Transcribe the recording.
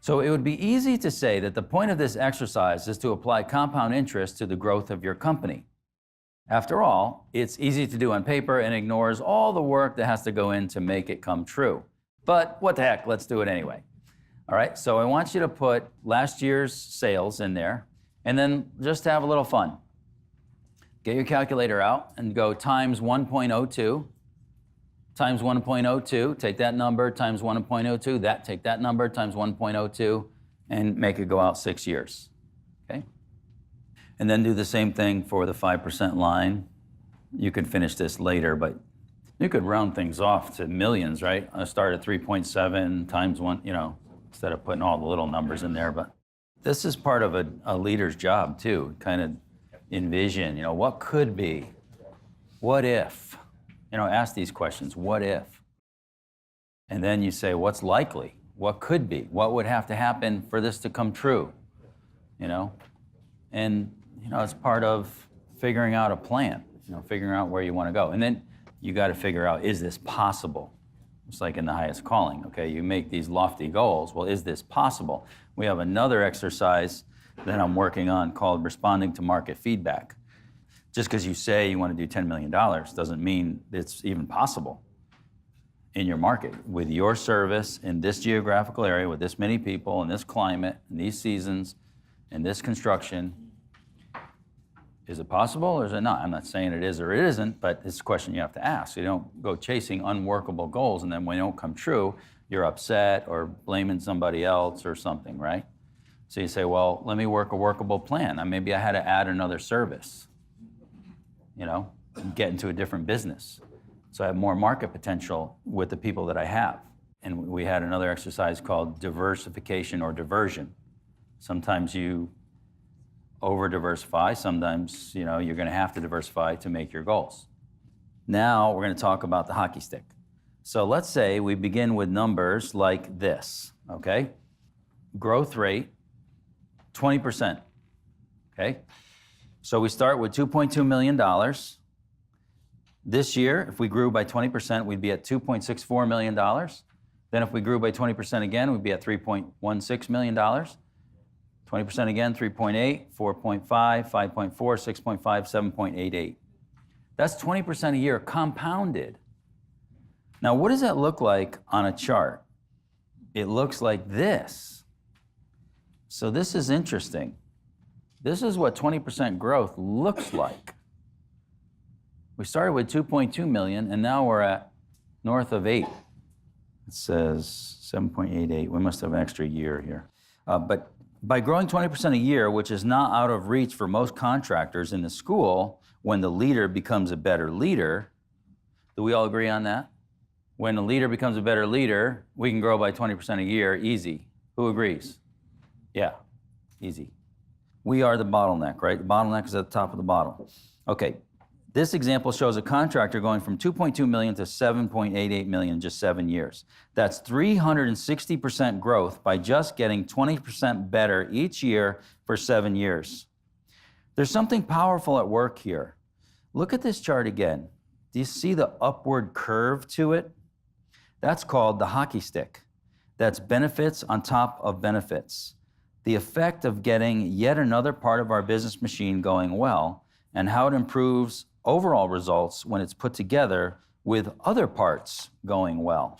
So it would be easy to say that the point of this exercise is to apply compound interest to the growth of your company. After all, it's easy to do on paper and ignores all the work that has to go in to make it come true. But what the heck, let's do it anyway. All right, so I want you to put last year's sales in there and then just have a little fun. Get your calculator out and go times 1.02 times 1.02, take that number, times 1.02, take that number, times 1.02, and make it go out 6 years, okay? And then do the same thing for the 5% line. You could finish this later, but you could round things off to millions, right? I start at 3.7 times 1, instead of putting all the little numbers in there. But this is part of a leader's job too, kind of envision, what could be, what if? Ask these questions, what if? And then you say, what's likely? What could be? What would have to happen for this to come true? And, it's part of figuring out a plan, figuring out where you want to go. And then you got to figure out, is this possible? It's like in the highest calling, okay? You make these lofty goals. Well, is this possible? We have another exercise that I'm working on called responding to market feedback. Just because you say you want to do $10 million doesn't mean it's even possible in your market. With your service in this geographical area, with this many people, in this climate, in these seasons, in this construction, is it possible or is it not? I'm not saying it is or it isn't, but it's a question you have to ask. You don't go chasing unworkable goals and then when they don't come true, you're upset or blaming somebody else or something, right? So you say, well, let me work a workable plan. Maybe I had to add another service. Get into a different business. So I have more market potential with the people that I have. And we had another exercise called diversification or diversion. Sometimes you over-diversify. Sometimes, you're going to have to diversify to make your goals. Now we're going to talk about the hockey stick. So let's say we begin with numbers like this, okay? Growth rate, 20%, okay? So we start with $2.2 million. This year, if we grew by 20%, we'd be at $2.64 million. Then if we grew by 20% again, we'd be at $3.16 million. 20% again, 3.8, 4.5, 5.4, 6.5, 7.88. That's 20% a year compounded. Now, what does that look like on a chart? It looks like this. So this is interesting. This is what 20% growth looks like. We started with 2.2 million, and now we're at north of 8. It says 7.88. We must have an extra year here. But by growing 20% a year, which is not out of reach for most contractors in the school, when the leader becomes a better leader, do we all agree on that? When the leader becomes a better leader, we can grow by 20% a year, easy. Who agrees? Yeah, easy. We are the bottleneck, right? The bottleneck is at the top of the bottle. Okay, this example shows a contractor going from 2.2 million to 7.88 million in just 7 years. That's 360% growth by just getting 20% better each year for 7 years. There's something powerful at work here. Look at this chart again. Do you see the upward curve to it? That's called the hockey stick. That's benefits on top of benefits. The effect of getting yet another part of our business machine going well, and how it improves overall results when it's put together with other parts going well.